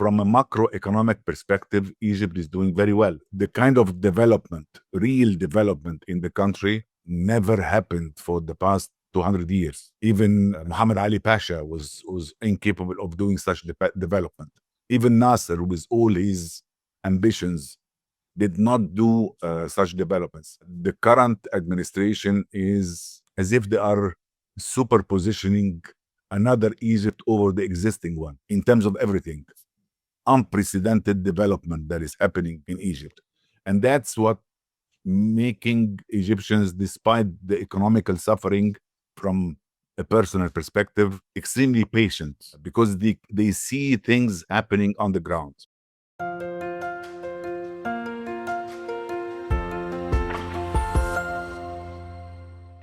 from a macroeconomic perspective, Egypt is doing very well. The kind of development, real development in the country never happened for the past 200 years. Even Muhammad Ali Pasha was incapable of doing such development. Even Nasser, with all his ambitions, did not do such developments. The current administration is as if they are superpositioning another Egypt over the existing one in terms of everything. Unprecedented development that is happening in Egypt. And that's what making Egyptians, despite the economical suffering from a personal perspective, extremely patient, because they see things happening on the ground.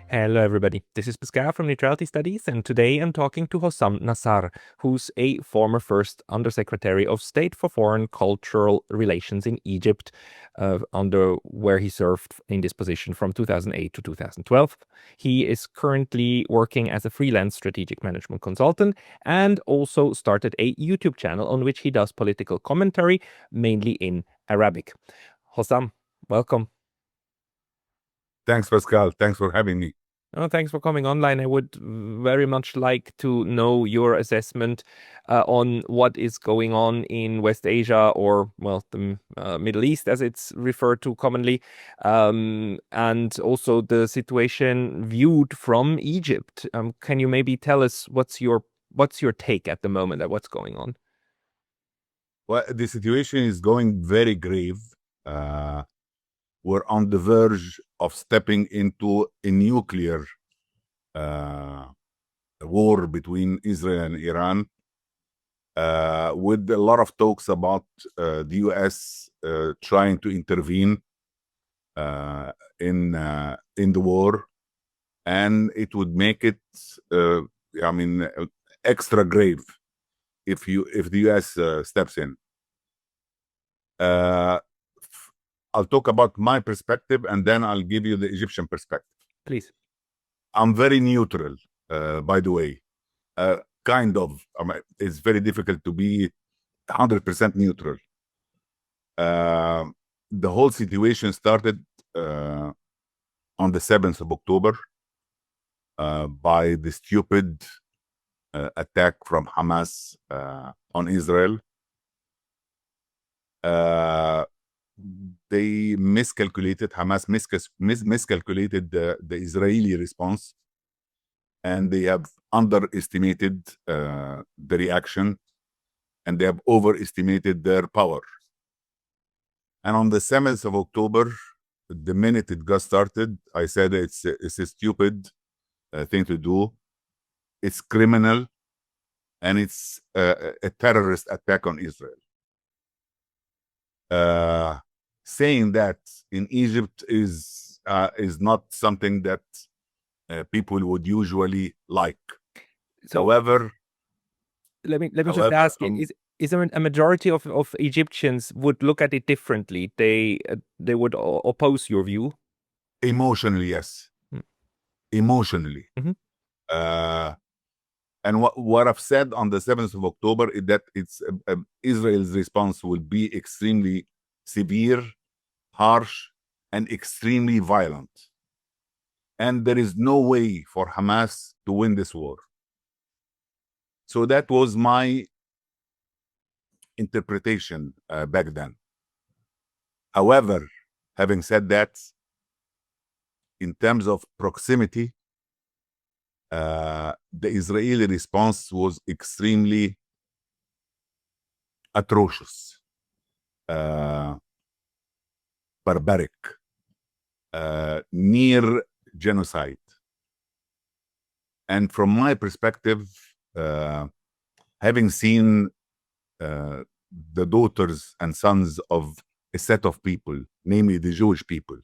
Hello everybody, this is Pascal from Neutrality Studies, and today I'm talking to Hossam Nassar, who's a former first Undersecretary of State for Foreign Cultural Relations in Egypt, where he served in this position from 2008 to 2012. He is currently working as a freelance strategic management consultant and also started a YouTube channel on which he does political commentary, mainly in Arabic. Hossam, welcome. Thanks, Pascal. Thanks for having me. Oh, thanks for coming online. I would very much like to know your assessment on what is going on in West Asia, or, well, the Middle East, as it's referred to commonly, and also the situation viewed from Egypt. Can you maybe tell us what's your take at the moment at what's going on? Well, the situation is going very grave. We're on the verge of stepping into a nuclear war between Israel and Iran, with a lot of talks about the U.S. Trying to intervene in the war, and it would make it, extra grave if the U.S. steps in. I'll talk about my perspective, and then I'll give you the Egyptian perspective. Please. I'm very neutral, by the way. It's very difficult to be 100% neutral. The whole situation started on the 7th of October by the stupid attack from Hamas on Israel. They miscalculated, Hamas miscalculated the Israeli response, and they have underestimated the reaction, and they have overestimated their power. And on the 7th of October, the minute it got started, I said it's a stupid thing to do. It's criminal, and it's a terrorist attack on Israel. Saying that in Egypt is not something that people would usually like. So, however, let me just ask: is there a majority of Egyptians would look at it differently? They would oppose your view. Emotionally, yes. Emotionally. And what I've said on the 7th of October is that it's Israel's response will be extremely severe, harsh, and extremely violent. And there is no way for Hamas to win this war. So that was my interpretation back then. However, having said that, in terms of proximity, the Israeli response was extremely atrocious, barbaric, near genocide. And from my perspective, having seen the daughters and sons of a set of people, namely the Jewish people,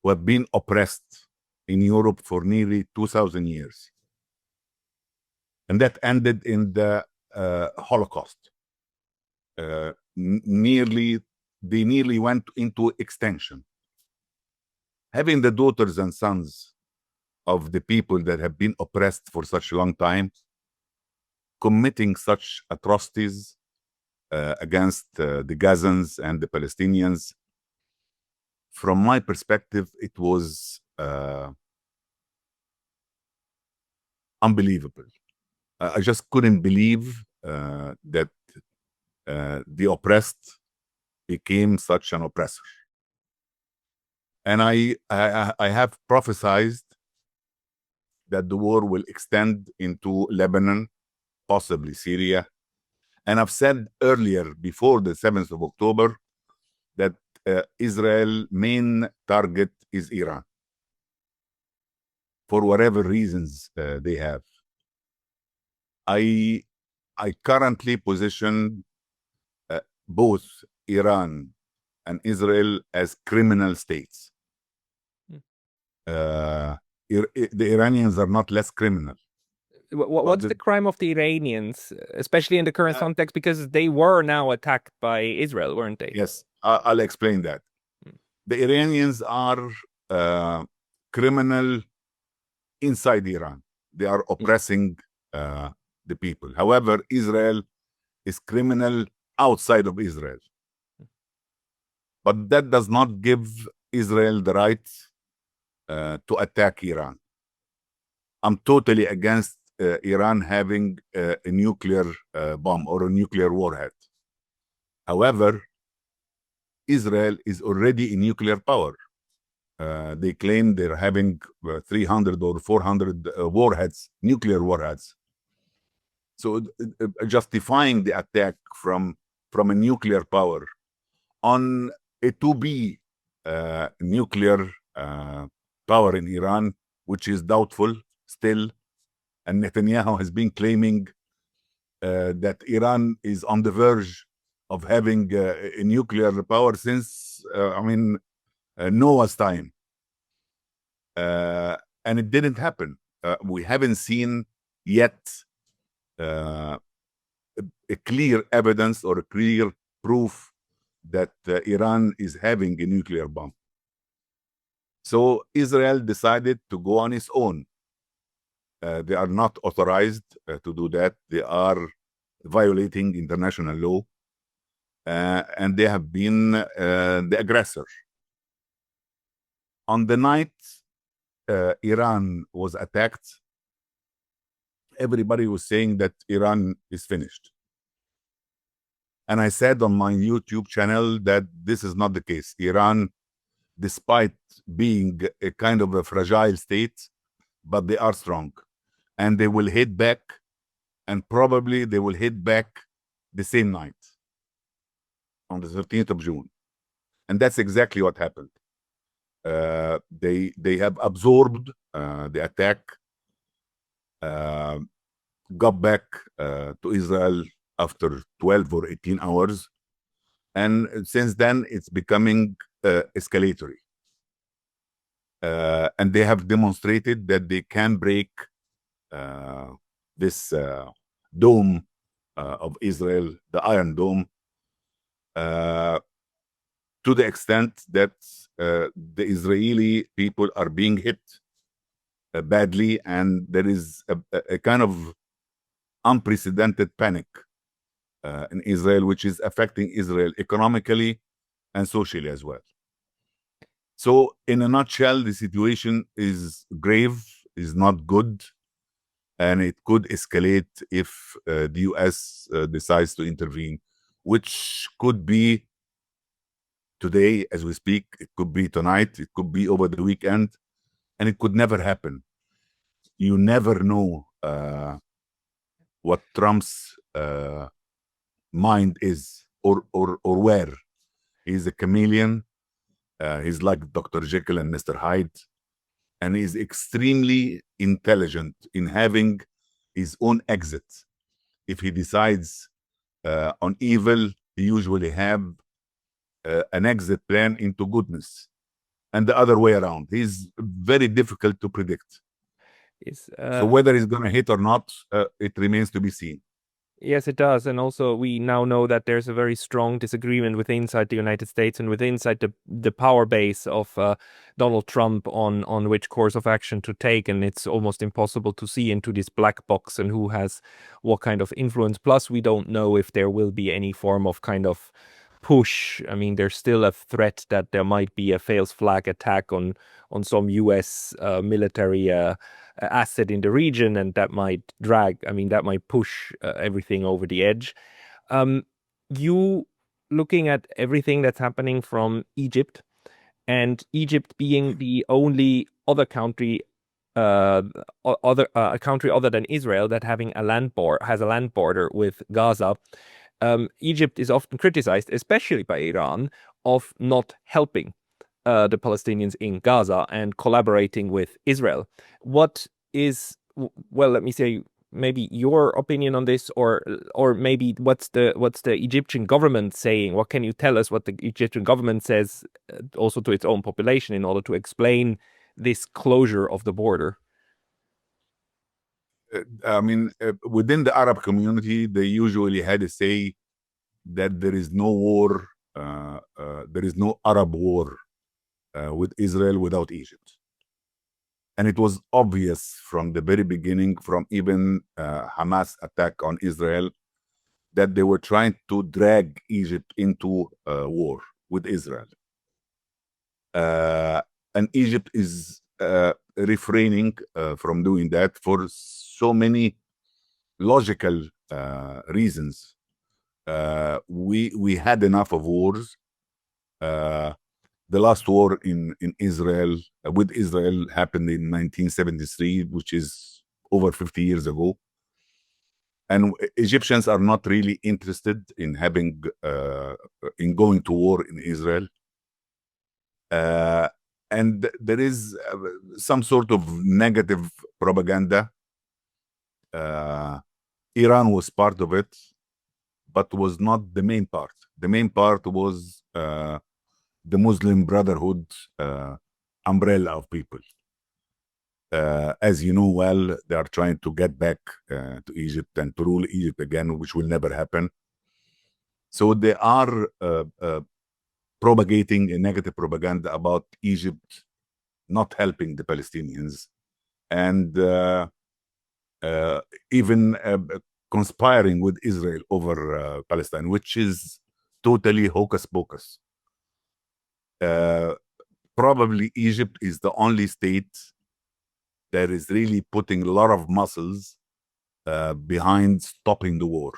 who have been oppressed in Europe for nearly 2,000 years. And that ended in the Holocaust. They nearly went into extinction. Having the daughters and sons of the people that have been oppressed for such a long time committing such atrocities against the Gazans and the Palestinians. From my perspective, it was unbelievable. I just couldn't believe that the oppressed became such an oppressor. And I have prophesied that the war will extend into Lebanon, possibly Syria. And I've said earlier, before the 7th of October, that Israel's main target is Iran, for whatever reasons they have. I currently position both Iran and Israel as criminal states. The Iranians are not less criminal. What's the crime of the Iranians, especially in the current context, because they were now attacked by Israel, weren't they? Yes, I'll explain that. The Iranians are criminal inside Iran. They are oppressing the people. However, Israel is criminal outside of Israel. But that does not give Israel the right to attack Iran. I'm totally against Iran having a nuclear bomb or a nuclear warhead. However, Israel is already a nuclear power. They claim they're having 300 or 400 warheads, nuclear warheads. So justifying the attack from a nuclear power on a to-be nuclear power in Iran, which is doubtful still, and Netanyahu has been claiming that Iran is on the verge of having a nuclear power since, Noah's time. And it didn't happen. We haven't seen yet a clear evidence or a clear proof that Iran is having a nuclear bomb. So Israel decided to go on its own. They are not authorized to do that. They are violating international law, and they have been the aggressor. On the night Iran was attacked, everybody was saying that Iran is finished. And I said on my YouTube channel that this is not the case. Iran, despite being a kind of a fragile state, but they are strong. And they will hit back, and probably they will hit back the same night, on the 13th of June. And that's exactly what happened. They have absorbed the attack, got back to Israel after 12 or 18 hours. And since then, it's becoming escalatory. And they have demonstrated that they can break this dome of Israel, the Iron Dome, to the extent that the Israeli people are being hit badly, and there is a kind of unprecedented panic in Israel, which is affecting Israel economically and socially as well. So in a nutshell, the situation is grave, is not good, and it could escalate if the US decides to intervene, which could be today as we speak, it could be tonight, it could be over the weekend, and it could never happen. You never know what Trump's mind is, or where. He's a chameleon. He's like Dr. Jekyll and Mr. Hyde, and he's extremely intelligent in having his own exit. If he decides on evil, he usually have an exit plan into goodness, and the other way around. He's very difficult to predict. So whether he's going to hit or not, it remains to be seen. Yes, it does. And also, we now know that there's a very strong disagreement within inside the United States and within inside the power base of Donald Trump on which course of action to take. And it's almost impossible to see into this black box and who has what kind of influence. Plus, we don't know if there will be any form of kind of push. I mean, there's still a threat that there might be a false flag attack on some U.S. Military asset in the region, and that might that might push everything over the edge. You looking at everything that's happening from Egypt, and Egypt being the only other country, a country other than Israel that has a land border with Gaza. Egypt is often criticized, especially by Iran, of not helping the Palestinians in Gaza and collaborating with Israel. What is, well, let me say, maybe your opinion on this, or maybe what's the Egyptian government saying? What can you tell us what the Egyptian government says also to its own population in order to explain this closure of the border? Within the Arab community, they usually had to say that there is no war, there is no Arab war with Israel without Egypt. And it was obvious from the very beginning, from even Hamas attack on Israel, that they were trying to drag Egypt into war with Israel. And Egypt is refraining from doing that for so many logical reasons. We had enough of wars. The last war in Israel with Israel happened in 1973, which is over 50 years ago. And Egyptians are not really interested in having in going to war in Israel. And there is some sort of negative propaganda. Iran was part of it, but was not the main part. The main part was the Muslim Brotherhood umbrella of people. As you know well, they are trying to get back to Egypt and to rule Egypt again, which will never happen. So they are propagating a negative propaganda about Egypt not helping the Palestinians, and even conspiring with Israel over Palestine, which is totally hocus pocus. Probably Egypt is the only state that is really putting a lot of muscles behind stopping the war,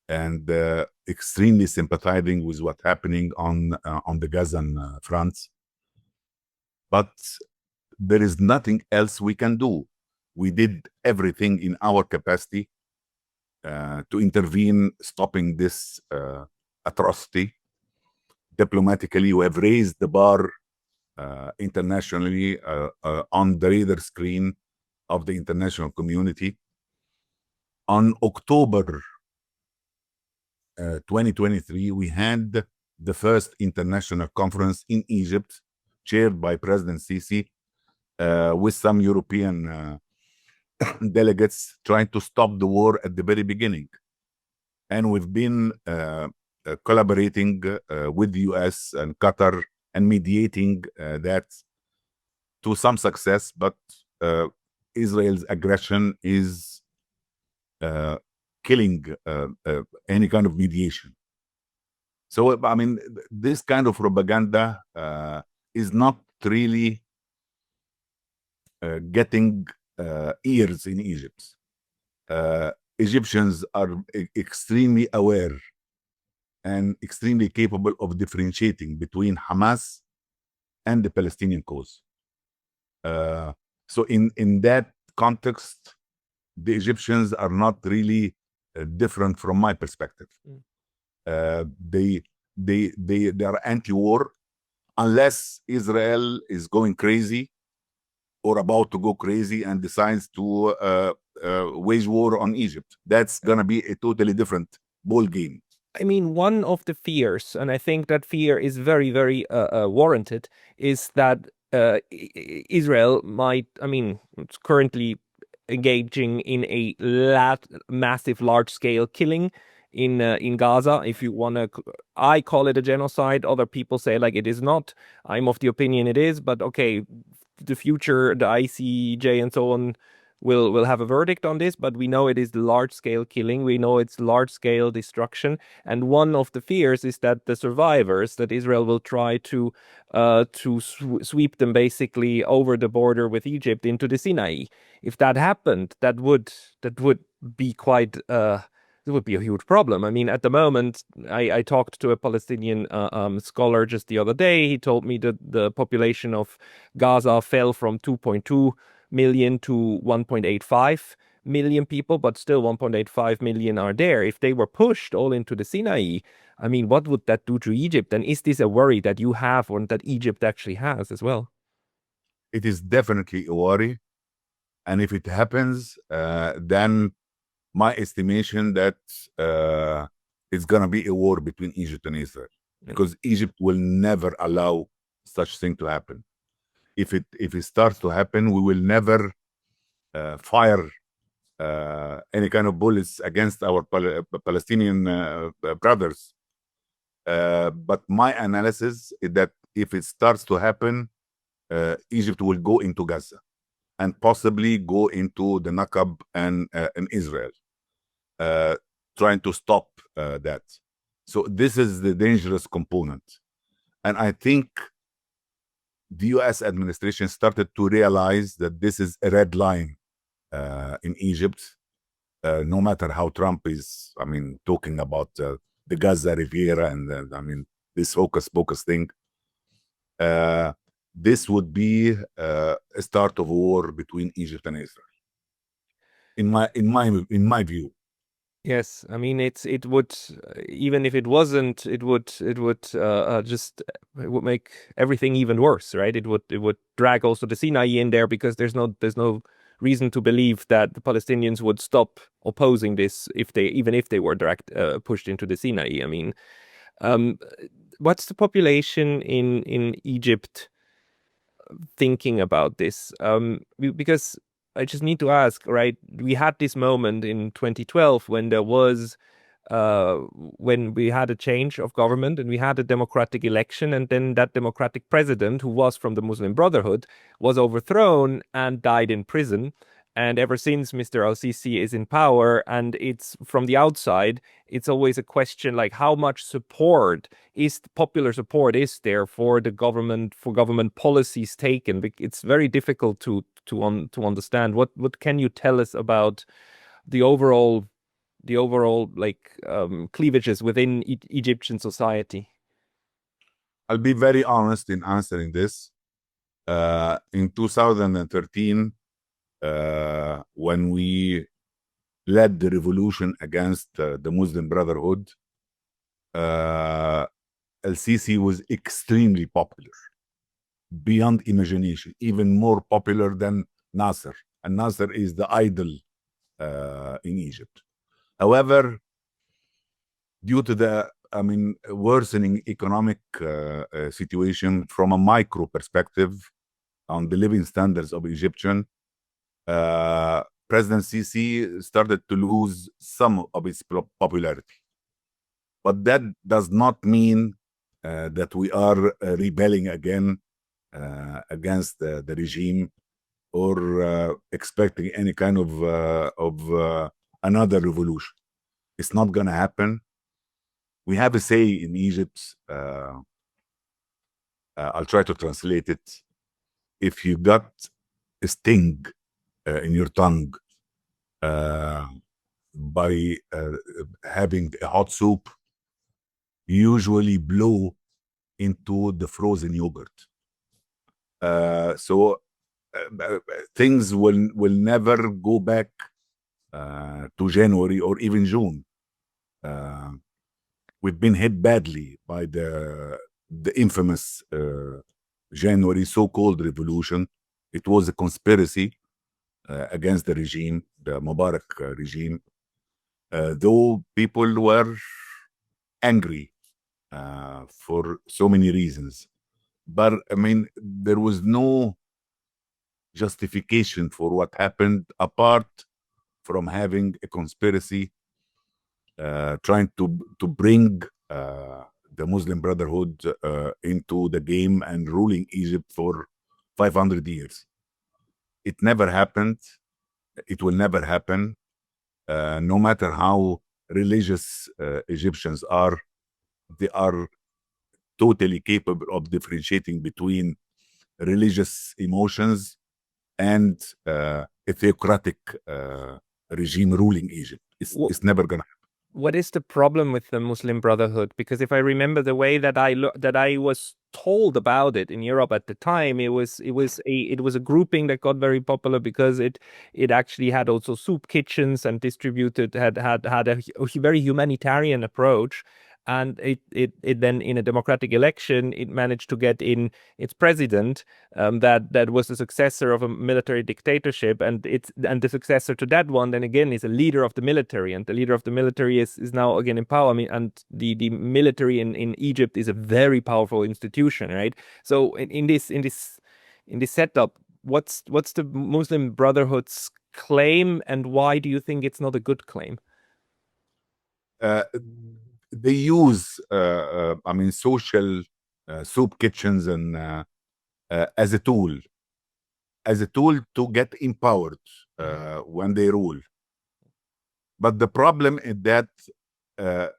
and extremely sympathizing with what's happening on the Gazan front. But there is nothing else we can do. We did everything in our capacity to intervene, stopping this atrocity. Diplomatically, we have raised the bar internationally on the radar screen of the international community. On October 2023, we had the first international conference in Egypt, chaired by President Sisi, with some European delegates trying to stop the war at the very beginning. And we've been collaborating with the US and Qatar and mediating that to some success, but Israel's aggression is killing any kind of mediation. So, I mean, this kind of propaganda is not really getting ears in Egypt. Egyptians are extremely aware and extremely capable of differentiating between Hamas and the Palestinian cause. So in that context, the Egyptians are not really different from my perspective. They are anti-war unless Israel is going crazy or about to go crazy and decides to wage war on Egypt. That's gonna be a totally different ball game. I mean, one of the fears, and I think that fear is very, very warranted, is that Israel might, I mean, it's currently engaging in a massive, large-scale killing in Gaza. If you want to, I call it a genocide. Other people say like it is not. I'm of the opinion it is, but okay, the future, the ICJ and so on will have a verdict on this, but we know it is large-scale killing. We know it's large-scale destruction. And one of the fears is that the survivors, that Israel will try to sweep them basically over the border with Egypt into the Sinai. If that happened, that would be quite it would be a huge problem. I mean, at the moment, I talked to a Palestinian scholar just the other day. He told me that the population of Gaza fell from 2.2 million to 1.85 million people, but still 1.85 million are there. If they were pushed all into the Sinai, I mean, what would that do to Egypt? And is this a worry that you have or that Egypt actually has as well? It is definitely a worry. And if it happens, then my estimation that it's going to be a war between Egypt and Israel, because Egypt will never allow such thing to happen. If it starts to happen, we will never fire any kind of bullets against our Palestinian brothers. But my analysis is that if it starts to happen, Egypt will go into Gaza and possibly go into the Nakab and Israel, trying to stop that. So this is the dangerous component. And I think the US administration started to realize that this is a red line in Egypt. No matter how Trump is, I mean, talking about the Gaza Riviera and I mean, this hocus pocus thing, this would be a start of a war between Egypt and Israel. In my view. Yes, I mean it would even if it wasn't, it would just it would make everything even worse, right? It would drag also the Sinai in there because there's no reason to believe that the Palestinians would stop opposing this even if they were pushed into the Sinai. I mean, what's the population in Egypt thinking about this? Because I just need to ask, right? We had this moment in 2012 when there was when we had a change of government and we had a democratic election, and then that democratic president, who was from the Muslim Brotherhood, was overthrown and died in prison. And ever since, Mr. al-Sisi is in power, and it's from the outside, it's always a question like how much support is popular support is there for the government, for government policies taken. It's very difficult to understand. What can you tell us about the overall like cleavages within Egyptian society? I'll be very honest in answering this. In 2013, when we led the revolution against the Muslim Brotherhood, al-Sisi was extremely popular, beyond imagination, even more popular than Nasser. And Nasser is the idol in Egypt. However, due to the worsening economic situation from a micro perspective on the living standards of Egyptian, President Sisi started to lose some of its popularity. But that does not mean that we are rebelling again against the regime or expecting any kind of another revolution. It's not going to happen. We have a say in Egypt. I'll try to translate it. If you got a sting in your tongue by having a hot soup, you usually blow into the frozen yogurt. So things will never go back to January or even June. We've been hit badly by the infamous January so-called revolution. It was a conspiracy against the regime, the Mubarak regime, though people were angry for so many reasons. But I mean, there was no justification for what happened apart from having a conspiracy trying to bring the Muslim Brotherhood into the game and ruling Egypt for 500 years. It never happened. It will never happen. No matter how religious Egyptians are, they are totally capable of differentiating between religious emotions and a theocratic regime ruling Egypt. It's never gonna happen. What is the problem with the Muslim Brotherhood? Because if I remember the way that I was told about it in Europe at the time, it was a grouping that got very popular because it actually had also soup kitchens and distributed had a very humanitarian approach. And it then in a democratic election, it managed to get in its president that was the successor of a military dictatorship, and the successor to that one then again is a leader of the military, and the leader of the military is now again in power. I mean, and the military in Egypt is a very powerful institution, right? So in this setup, what's the Muslim Brotherhood's claim, and why do you think it's not a good claim? They use, I mean, social soup kitchens and as a tool to get empowered when they rule. But the problem is that there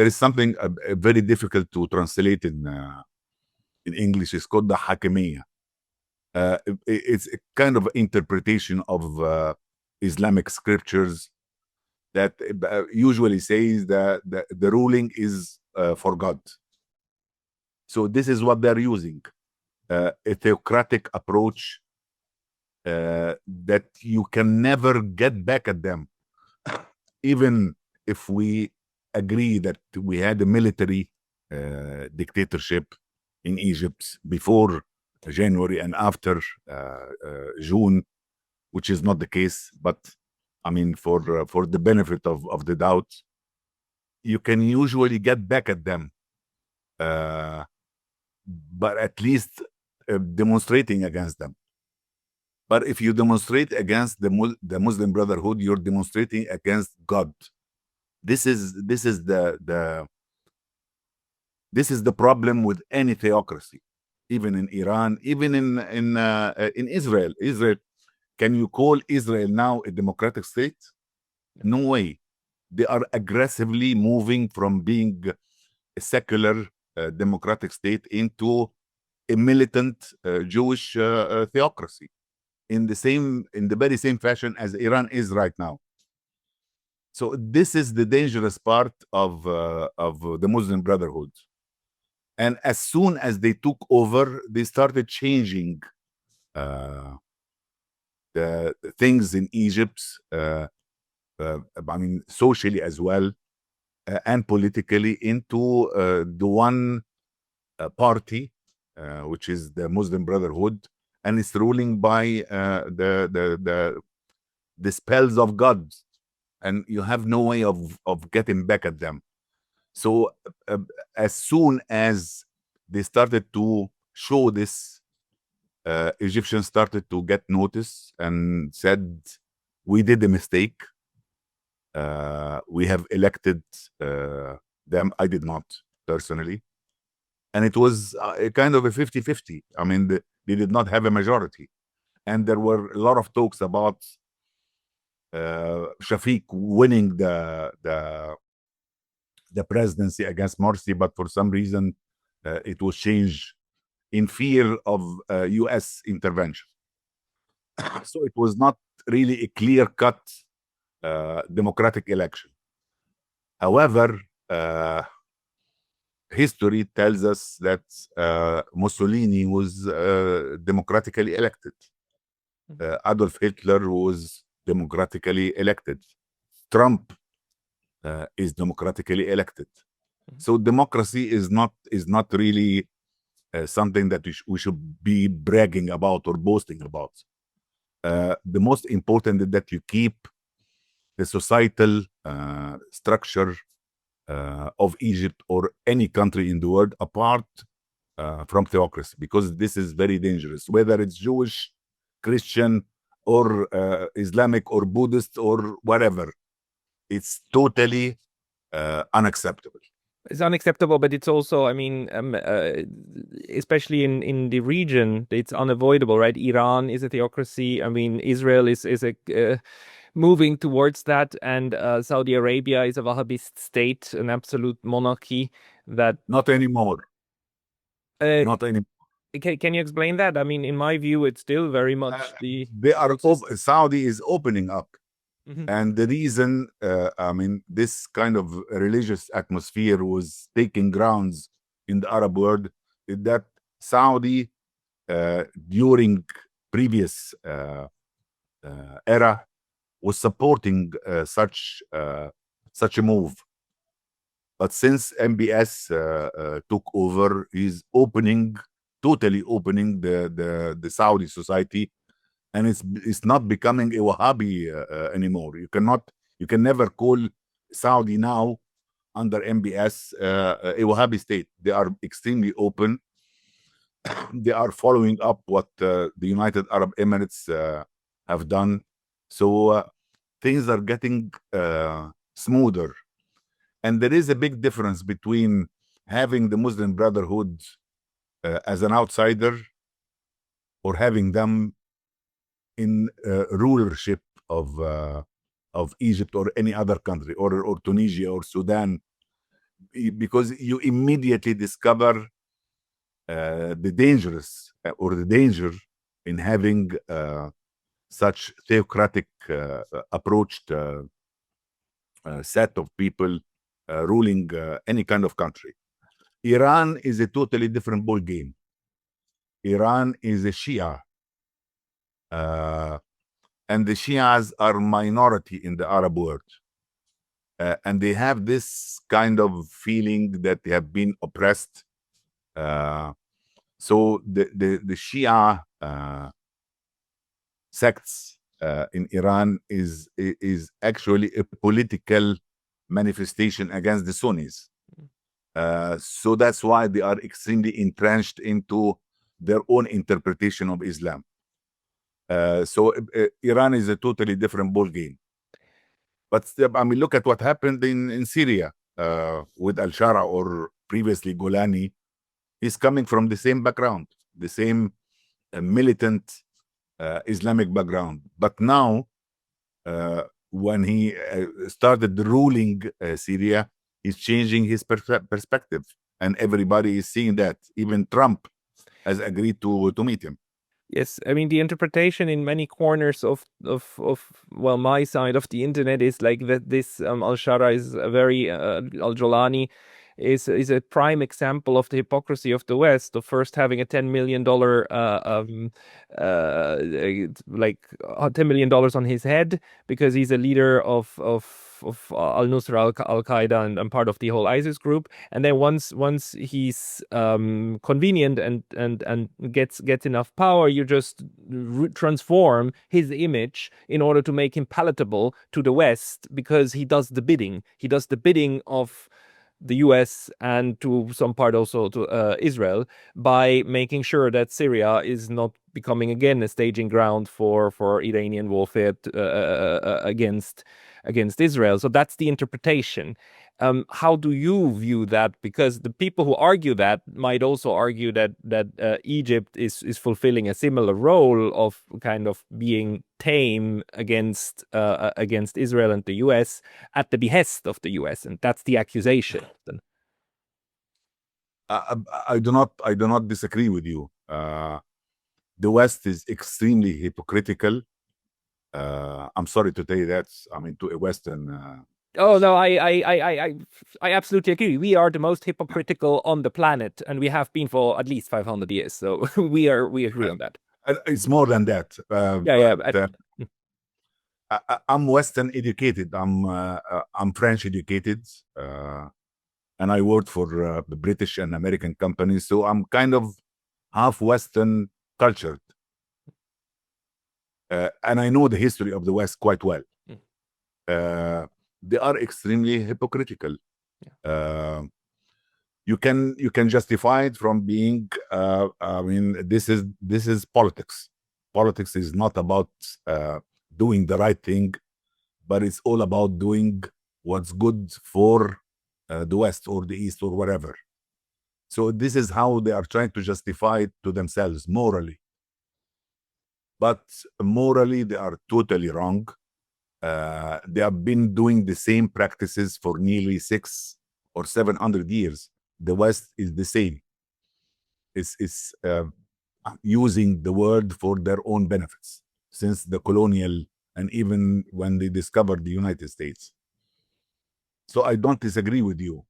is something very difficult to translate in English. It's called the hakimiyya. It's a kind of interpretation of Islamic scriptures that usually says that the ruling is for God. So this is what they're using, a theocratic approach that you can never get back at them. Even if we agree that we had a military dictatorship in Egypt before January and after June, which is not the case, but I mean, for the benefit of the doubt, you can usually get back at them, but at least demonstrating against them. But if you demonstrate against the Muslim Brotherhood, you're demonstrating against God. This is the problem with any theocracy, even in Iran, even in Israel. Israel, can you call Israel now a democratic state? No way. They are aggressively moving from being a secular democratic state into a militant Jewish theocracy in the very same fashion as Iran is right now. So this is the dangerous part of the Muslim Brotherhood. And as soon as they took over, they started changing the things in Egypt, I mean, socially as well, and politically, into the one party, which is the Muslim Brotherhood, and it's ruling by the spells of God, and you have no way of getting back at them. So as soon as they started to show this, Egyptians started to get notice and said, we did a mistake. We have elected them. I did not personally. And it was a kind of a 50-50. I mean, they did not have a majority. And there were a lot of talks about Shafiq winning the presidency against Morsi, but for some reason it was changed in fear of U.S. intervention. So it was not really a clear-cut democratic election. However, history tells us that Mussolini was democratically elected. Adolf Hitler was democratically elected. Trump is democratically elected. So democracy is not really something that we should be bragging about or boasting about. The most important is that you keep the societal structure of Egypt or any country in the world apart from theocracy, because this is very dangerous, whether it's Jewish, Christian, or Islamic, or Buddhist, or whatever. It's totally unacceptable. It's unacceptable, but it's also, I mean, especially in the region, it's unavoidable, right? Iran is a theocracy. I mean, Israel is a moving towards that, and Saudi Arabia is a Wahhabist state, an absolute monarchy that. Not anymore. Uh, Not anymore. can you explain that? I mean, in my view, it's still very much they are Saudi is opening up. Mhm. And the reason, I mean, this kind of religious atmosphere was taking grounds in the Arab world is that Saudi, during previous era, was supporting such a move. But since MBS took over, he's totally opening the Saudi society, and it's not becoming a Wahhabi anymore. You can never call Saudi now under MBS a Wahhabi state. They are extremely open. They are following up what the United Arab Emirates have done. So things are getting smoother. And there is a big difference between having the Muslim Brotherhood as an outsider, or having them in rulership of Egypt or any other country, or Tunisia or Sudan, because you immediately discover the danger in having such theocratic approached set of people ruling any kind of country. Iran is a totally different ball game. Iran is a Shia, and the Shias are minority in the Arab world. And they have this kind of feeling that they have been oppressed. So the Shia sects in Iran is actually a political manifestation against the Sunnis. So that's why they are extremely entrenched into their own interpretation of Islam. So Iran is a totally different ball game. But I mean, look at what happened in Syria with al-Shara, or previously Golani. He's coming from the same background, the same militant Islamic background. But now, when he started ruling Syria, he's changing his perspective. And everybody is seeing that. Even Trump has agreed to meet him. Yes, I mean the interpretation in many corners of well, my side of the internet is like that this al-Shara is a very al-Jolani is a prime example of the hypocrisy of the West, of first having a $10 million like $10 million on his head because he's a leader of al-Nusra, al-Qaeda, and part of the whole ISIS group. And then once he's convenient and gets enough power, you just transform his image in order to make him palatable to the West, because he does the bidding. He does the bidding of the US and to some part also to Israel, by making sure that Syria is not becoming again a staging ground for Iranian warfare against Israel. So that's the interpretation. How do you view that? Because the people who argue that might also argue that Egypt is fulfilling a similar role of kind of being tame against Israel and the US at the behest of the US, and that's the accusation. I do not disagree with you. The West is extremely hypocritical. I'm sorry to tell you that. I mean, to a Western. Oh no, I absolutely agree. We are the most hypocritical on the planet, and we have been for at least 500 years. So we agree on that. It's more than that. Yeah. I'm Western educated. I'm French educated, and I worked for the British and American companies. So I'm kind of half Western cultured, and I know the history of the West quite well. They are extremely hypocritical. you can justify it from being. I mean, this is politics. Politics is not about doing the right thing, but it's all about doing what's good for the West or the East or whatever. So this is how they are trying to justify it to themselves morally. But morally, they are totally wrong. They have been doing the same practices for nearly 600 or 700 years. The West is the same. It's using the word for their own benefits since the colonial and even when they discovered the United States. So I don't disagree with you.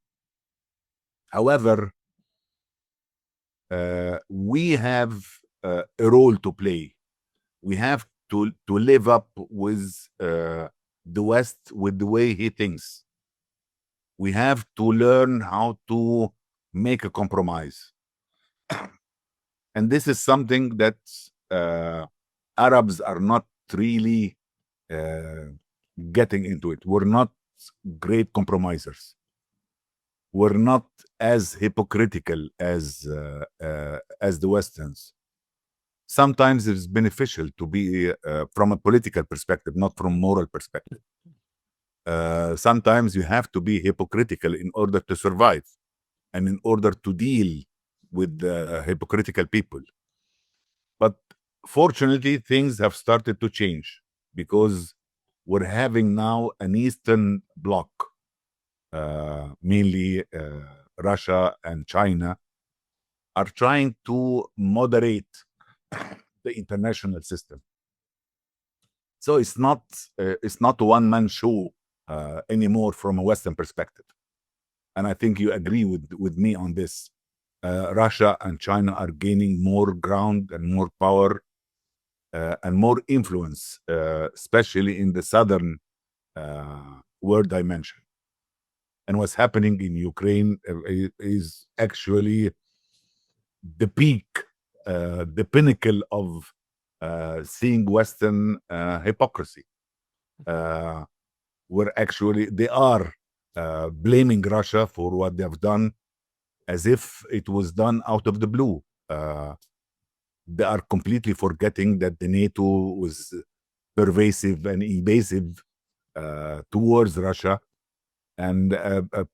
However, we have a role to play. We have to live up with the West with the way he thinks. We have to learn how to make a compromise. And this is something that Arabs are not really getting into it. We're not great compromisers. We're not as hypocritical as the Westerns. Sometimes it's beneficial to be from a political perspective, not from moral perspective. Sometimes you have to be hypocritical in order to survive and in order to deal with hypocritical people. But fortunately, things have started to change because we're having now an Eastern bloc, mainly Russia and China, are trying to moderate the international system. So it's not a one-man show anymore from a Western perspective. And I think you agree with me on this. Russia and China are gaining more ground and more power and more influence, especially in the southern world dimension. And what's happening in Ukraine is actually the peak, the pinnacle of seeing Western hypocrisy. Where actually they are blaming Russia for what they have done as if it was done out of the blue. They are completely forgetting that the NATO was pervasive and invasive towards Russia. And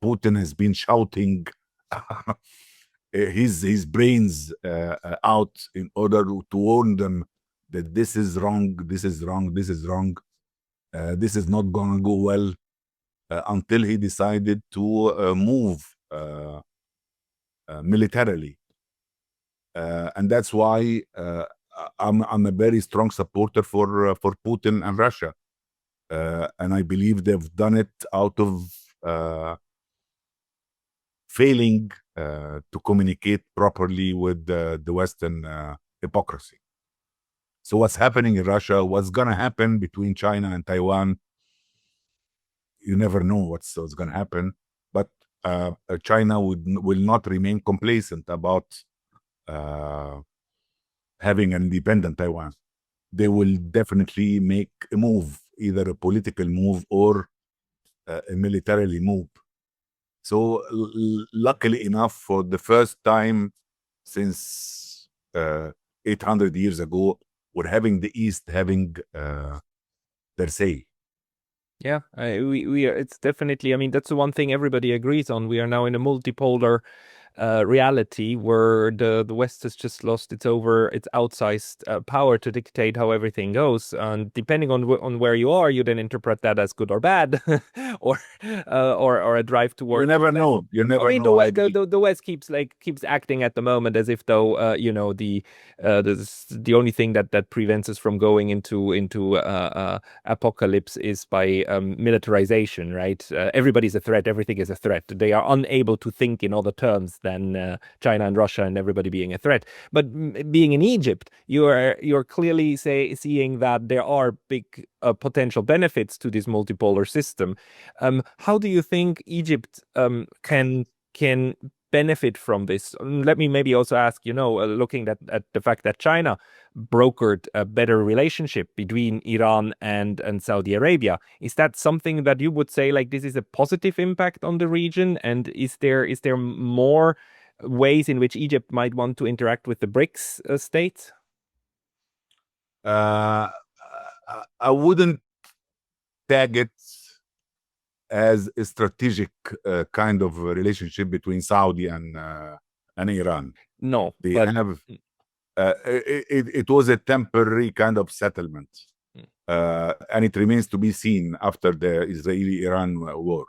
Putin has been shouting his brains out in order to warn them that this is wrong, this is wrong, this is wrong. This is not going to go well until he decided to move militarily. And that's why I'm a very strong supporter for Putin and Russia. And I believe they've done it out of failing to communicate properly with the Western hypocrisy. So what's happening in Russia, what's going to happen between China and Taiwan, you never know what's going to happen. But China will not remain complacent about having an independent Taiwan. They will definitely make a move, either a political move or a militarily move. So luckily enough, for the first time since 800 years ago, we're having the East having their say. Yeah, we are. It's definitely. I mean, that's the one thing everybody agrees on. We are now in a multipolar reality where the West has just lost its outsized power to dictate how everything goes, and depending on where you are, you then interpret that as good or bad, or a drive towards. You never know. You never I mean, know. the West keeps acting at the moment as if though the only thing that prevents us from going into apocalypse is by militarization, right? Everybody's a threat. Everything is a threat. They are unable to think in other terms than China and Russia and everybody being a threat. But being in Egypt, you're clearly seeing that there are big potential benefits to this multipolar system. How do you think Egypt can benefit from this? Let me maybe also ask, looking at the fact that China brokered a better relationship between Iran and Saudi Arabia, is that something that you would say like this is a positive impact on the region? And is there more ways in which Egypt might want to interact with the BRICS states? I wouldn't tag it as a strategic kind of relationship between Saudi and Iran. No, They but have it was a temporary kind of settlement, and it remains to be seen after the Israeli-Iran war.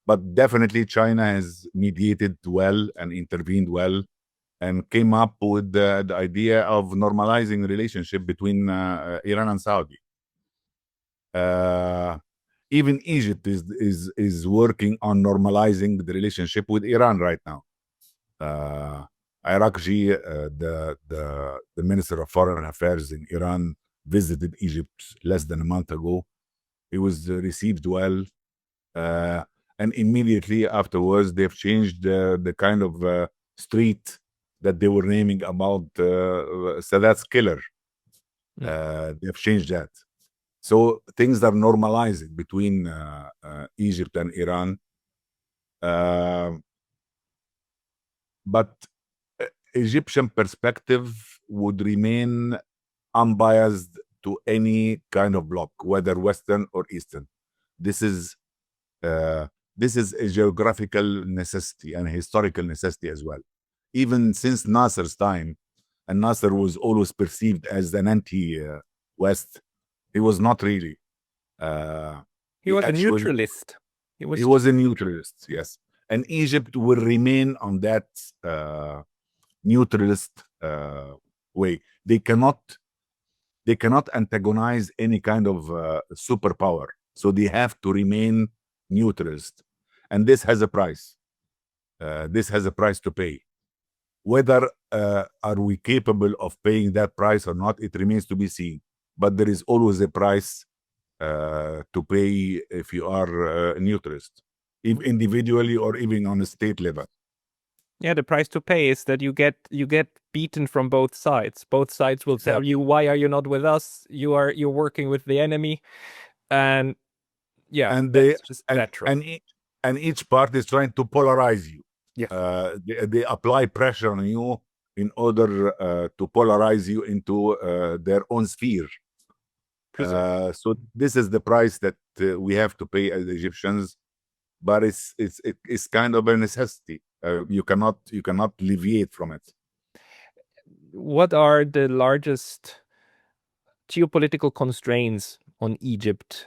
But definitely, China has mediated well and intervened well, and came up with the idea of normalizing relationship between Iran and Saudi. Even Egypt is working on normalizing the relationship with Iran right now. Arakji, the Minister of Foreign Affairs in Iran, visited Egypt less than a month ago. He was received well, and immediately afterwards they've changed the kind of street that they were naming about Sadat's killer. They've changed that. So things are normalizing between Egypt and Iran. But Egyptian perspective would remain unbiased to any kind of bloc, whether Western or Eastern. This is a geographical necessity and a historical necessity as well. Even since Nasser's time, and Nasser was always perceived as an anti-West, he was not really. He was a neutralist. He was a neutralist, yes. And Egypt will remain on that neutralist way. They cannot antagonize any kind of superpower, so they have to remain neutralist, and this has a price. This has a price to pay. Whether are we capable of paying that price or not, it remains to be seen. But there is always a price to pay if you are a neutralist, individually or even on a state level. Yeah, the price to pay is that you get beaten from both sides. Both sides will tell you, why are you not with us? You're working with the enemy, and yeah, and that's just natural. And each part is trying to polarize you. Yes. They apply pressure on you in order to polarize you into their own sphere. So this is the price that we have to pay as Egyptians, but it's kind of a necessity. You cannot deviate from it. What are the largest geopolitical constraints on Egypt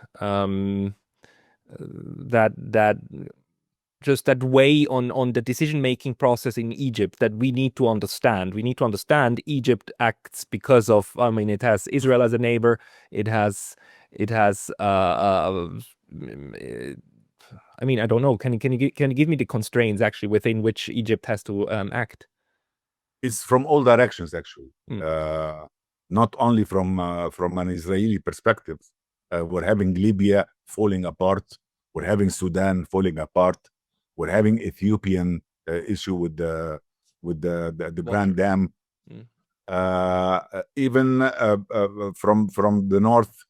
that weigh on the decision-making process in Egypt that we need to understand? We need to understand Egypt acts because of, it has Israel as a neighbor. It has I don't know. Can you give me the constraints actually within which Egypt has to act? It's from all directions, actually. Not only from an Israeli perspective. We're having Libya falling apart. We're having Sudan falling apart. We're having Ethiopian issue with the Grand Dam. Even from the North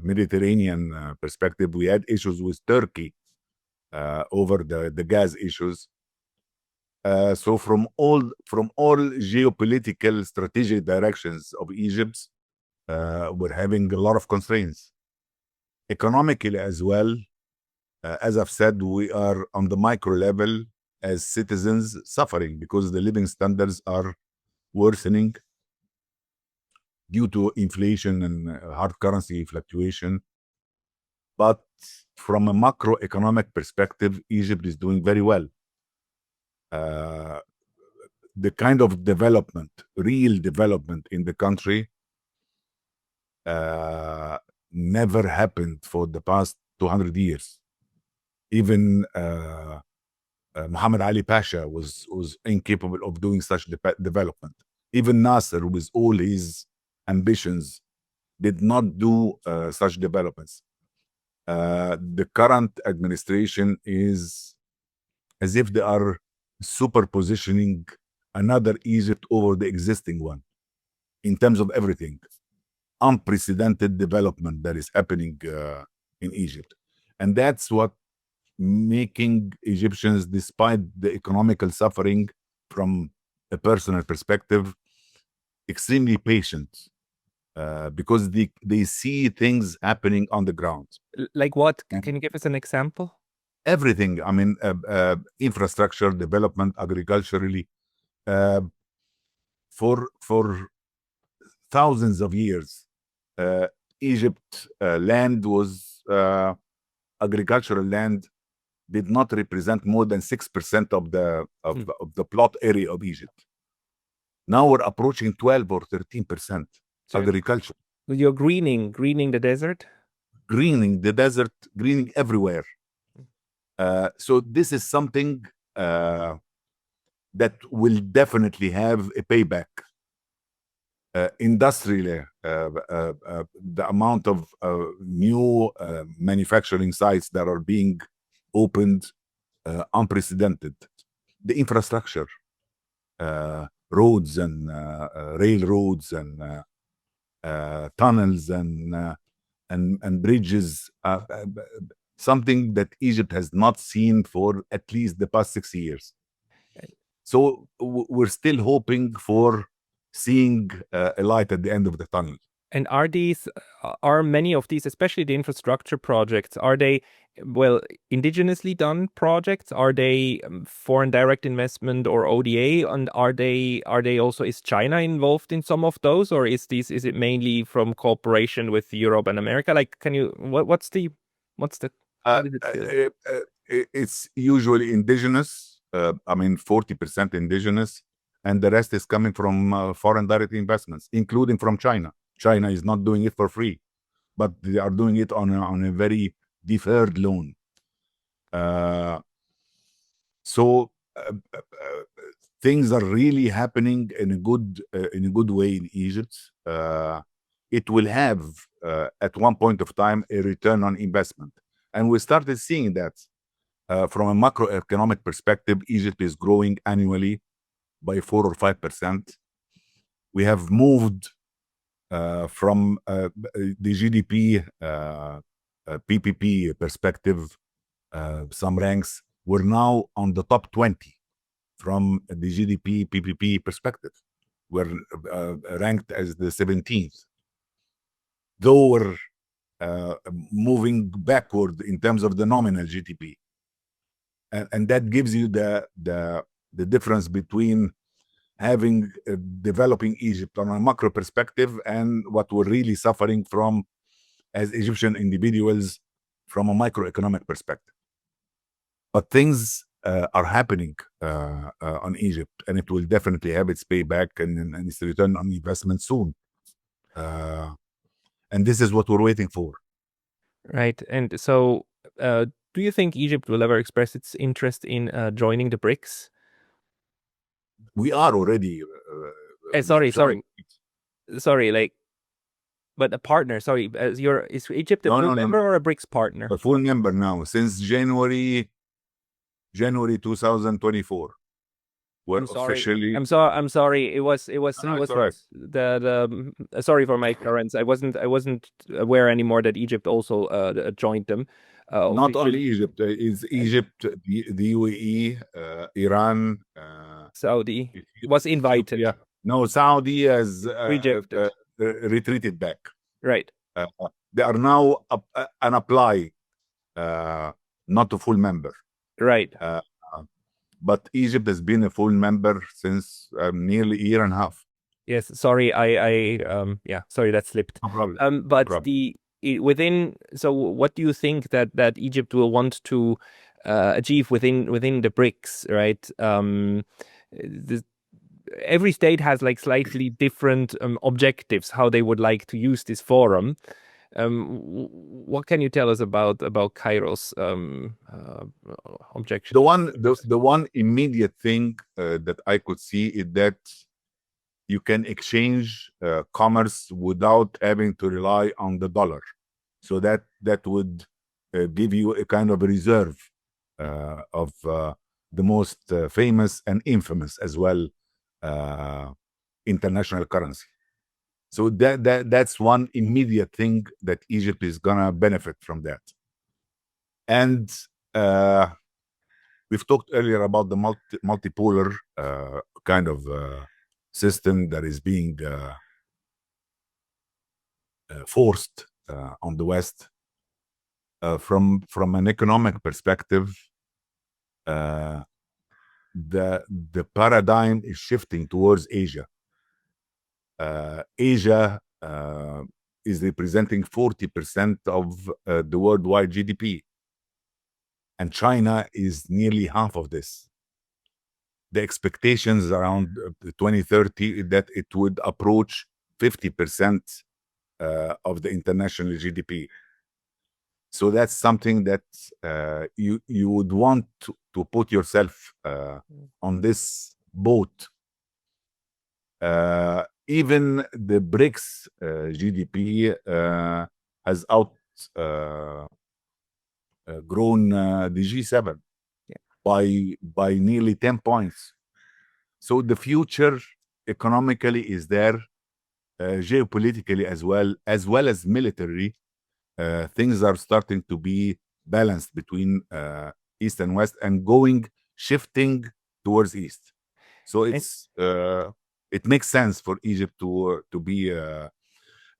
Mediterranean perspective, we had issues with Turkey over the gas issues. So from all geopolitical strategic directions of Egypt, we're having a lot of constraints. Economically as well, as I've said, we are on the micro level as citizens suffering because the living standards are worsening due to inflation and hard currency fluctuation. But from a macroeconomic perspective, Egypt is doing very well. The kind of development, real development in the country never happened for the past 200 years. Even Muhammad Ali Pasha was incapable of doing such development. Even Nasser, with all his ambitions, did not do such developments. The current administration is as if they are superpositioning another Egypt over the existing one in terms of everything. Unprecedented development that is happening in Egypt. And that's what making Egyptians, despite the economical suffering from a personal perspective, extremely patient because they see things happening on the ground. Like what? Can you give us an example? Everything. I mean, infrastructure, development, agriculturally, for thousands of years, Egypt land was agricultural land did not represent more than 6% of the plot area of Egypt. Now we're approaching 12 or 13% agriculture. You're greening the desert? Greening the desert, greening everywhere. So this is something that will definitely have a payback. Industrially, the amount of new manufacturing sites that are being opened, unprecedented. The infrastructure, roads and railroads and tunnels and bridges, something that Egypt has not seen for at least the past 6 years. So we're still hoping for seeing a light at the end of the tunnel. And are many of these, especially the infrastructure projects, are they, well, indigenously done projects? Are they foreign direct investment or ODA? And are they also, is China involved in some of those, or is it mainly from cooperation with Europe and America? Like, can you, what's the how did it feel? It's usually indigenous. I mean, 40% indigenous, and the rest is coming from foreign direct investments, including from China. China is not doing it for free, but they are doing it on a very deferred loan. So things are really happening in a good way in Egypt. It will have at one point of time a return on investment, and we started seeing that from a macroeconomic perspective. Egypt is growing annually by 4 or 5%. We have moved from the GDP PPP perspective, some ranks. We're now on the top 20 from the GDP PPP perspective. We're ranked as the 17th. Though we're moving backward in terms of the nominal GDP. And that gives you the difference between having developing Egypt on a macro perspective and what we're really suffering from as Egyptian individuals from a microeconomic perspective. But things are happening on Egypt, and it will definitely have its payback and its return on investment soon. And this is what we're waiting for. Right. And so do you think Egypt will ever express its interest in joining the BRICS? We are already. Sorry, like, but a partner. Sorry, is Egypt a full member or a BRICS partner? A full member now since January 2024. We're officially. I'm sorry. It was right. Sorry for my ignorance. I wasn't aware anymore that Egypt also joined them. Not only Egypt, is Egypt, the UAE, Iran, Saudi was invited. Yeah, no, Saudi has rejected, retreated back. Right. They are now an apply, not a full member. Right. But Egypt has been a full member since nearly a year and a half. Yes, sorry, sorry, that slipped. No problem. But so what do you think that Egypt will want to achieve within the BRICS, right? Every state has like slightly different objectives, how they would like to use this forum. What can you tell us about Cairo's objection? The one immediate thing that I could see is that you can exchange commerce without having to rely on the dollar. So that would give you a kind of reserve of the most famous and infamous as well international currency. So that's one immediate thing that Egypt is gonna benefit from that. And we've talked earlier about the multipolar kind of system that is being forced on the West. From an economic perspective, the paradigm is shifting towards Asia. Asia is representing 40% of the worldwide GDP, and China is nearly half of this. The expectations around 2030 that it would approach 50% of the international GDP. So that's something that you would want to put yourself on this boat. Even the BRICS GDP has grown the G7 by nearly 10 points. So the future economically is there, geopolitically as well as militarily. Things are starting to be balanced between East and West and shifting towards East. So it makes sense for Egypt to be,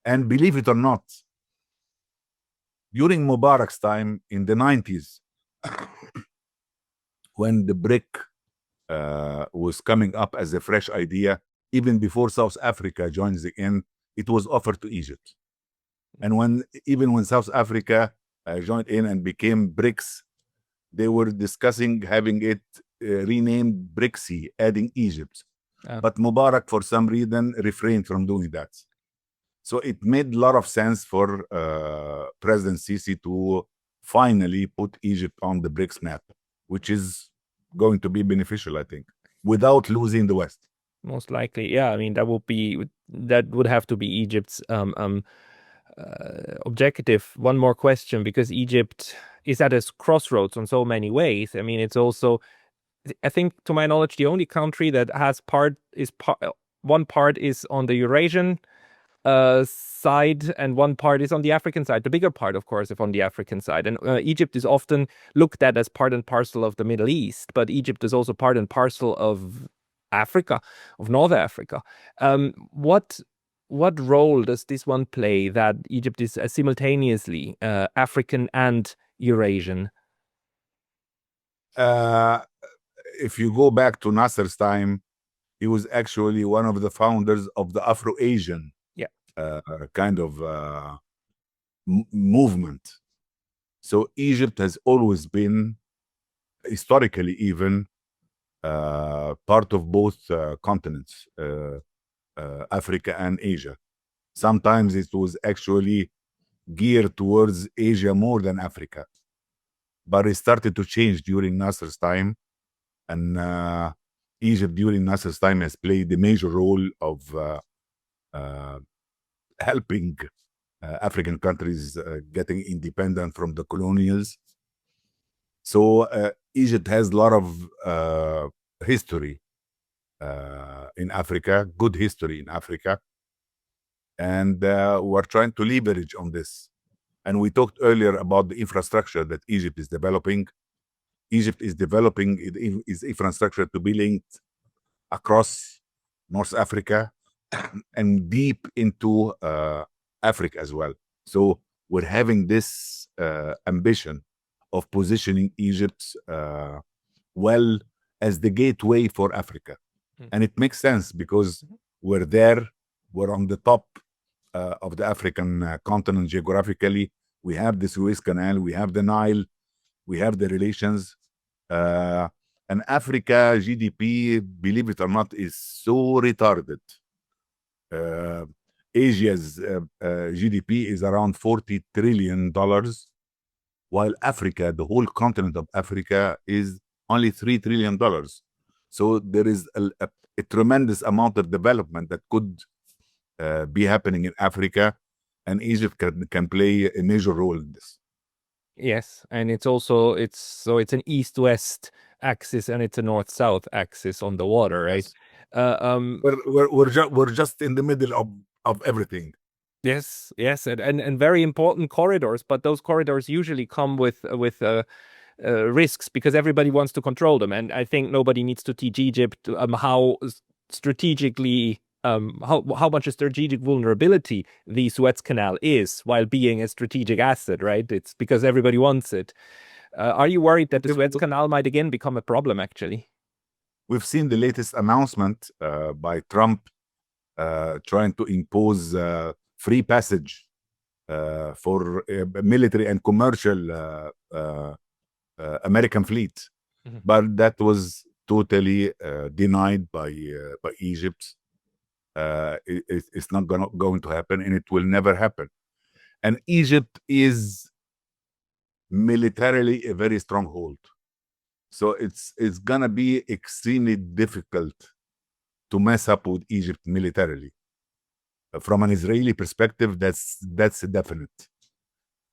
and believe it or not, during Mubarak's time in the 90s, when the BRIC was coming up as a fresh idea, even before South Africa joins in, it was offered to Egypt. And even when South Africa joined in and became BRICS, they were discussing having it renamed BRICSy, adding Egypt. But Mubarak, for some reason, refrained from doing that. So it made a lot of sense for President Sisi to finally put Egypt on the BRICS map, which is going to be beneficial, I think, without losing the West. Most likely, yeah. I mean, that would have to be Egypt's objective. One more question, because Egypt is at a crossroads on so many ways. I mean, it's also, I think, to my knowledge, the only country that has one part is on the Eurasian side and one part is on the African side. The bigger part, of course, is on the African side. And Egypt is often looked at as part and parcel of the Middle East, but Egypt is also part and parcel of Africa, of North Africa. What role does this one play, that Egypt is simultaneously African and Eurasian? If you go back to Nasser's time, he was actually one of the founders of the Afro-Asian kind of movement. So Egypt has always been, historically even, part of both continents, Africa and Asia. Sometimes it was actually geared towards Asia more than Africa. But it started to change during Nasser's time, and Egypt during Nasser's time has played a major role of helping African countries getting independent from the colonials. So Egypt has a lot of history in Africa, good history in Africa, and we're trying to leverage on this. And we talked earlier about the infrastructure that Egypt is developing. Egypt is developing its infrastructure to be linked across North Africa and deep into Africa as well. So we're having this ambition of positioning Egypt well as the gateway for Africa. And it makes sense because we're there, we're on the top of the African continent geographically. We have the Suez Canal, we have the Nile, we have the relations. And Africa GDP, believe it or not, is so retarded. Asia's GDP is around $40 trillion, while Africa, the whole continent of Africa, is only $3 trillion. So there is a tremendous amount of development that could be happening in Africa, and Egypt can play a major role in this. Yes, and it's an east-west axis and it's a north-south axis on the water, right? Yes. We're just in the middle of everything. Yes, and very important corridors, but those corridors usually come with risks because everybody wants to control them, and I think nobody needs to teach Egypt how strategically how much a strategic vulnerability the Suez Canal is, while being a strategic asset, right? It's because everybody wants it. Are you worried that the Suez Canal might again become a problem? Actually, we've seen the latest announcement by Trump trying to impose free passage for military and commercial American fleet, but that was totally denied by Egypt. It's not going to happen, and it will never happen. And Egypt is militarily a very stronghold, so it's gonna be extremely difficult to mess up with Egypt militarily. From an Israeli perspective, that's a definite.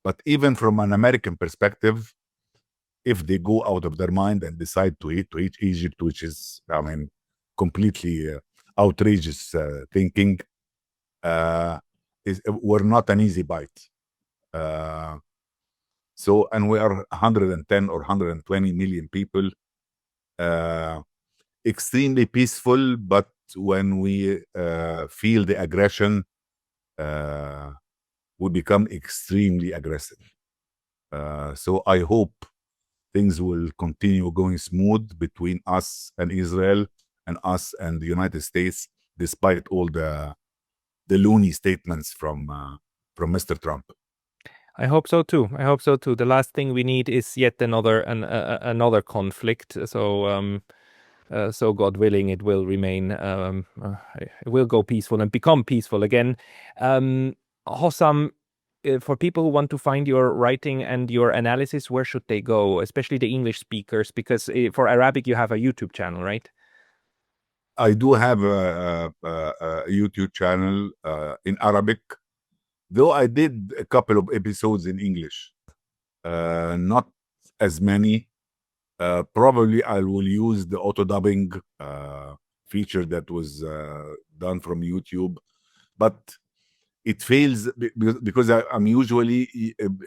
But even from an American perspective, if they go out of their mind and decide to hit Egypt, which is, I mean, completely outrageous thinking, we're not an easy bite. So, and we are 110 or 120 million people, extremely peaceful, but when we feel the aggression, we become extremely aggressive. So I hope things will continue going smooth between us and Israel and us and the United States, despite all the loony statements from Mr. Trump. I hope so too. I hope so too. The last thing we need is yet another conflict. So so God willing, it will remain. It will go peaceful and become peaceful again. Hossam, for people who want to find your writing and your analysis, where should they go? Especially the English speakers, because for Arabic you have a YouTube channel, right? I do have a YouTube channel in Arabic, though I did a couple of episodes in English, not as many. Probably I will use the auto dubbing feature that was done from YouTube, but it fails because I'm usually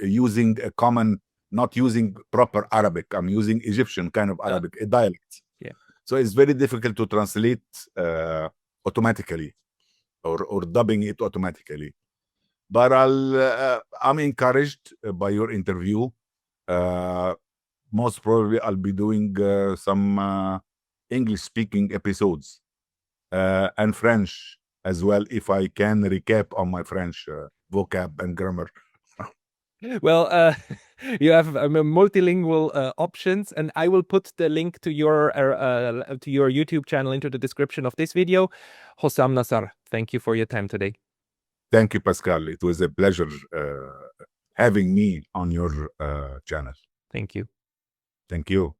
using a common, not using proper Arabic. I'm using Egyptian kind of Arabic, a dialect. Yeah. So it's very difficult to translate automatically or dubbing it automatically. But I'm encouraged by your interview. Most probably I'll be doing some English-speaking episodes and French as well, if I can recap on my French vocab and grammar. Well, you have multilingual options, and I will put the link to your YouTube channel into the description of this video. Hossam Nassar, thank you for your time today. Thank you, Pascal. It was a pleasure having me on your channel. Thank you. Thank you.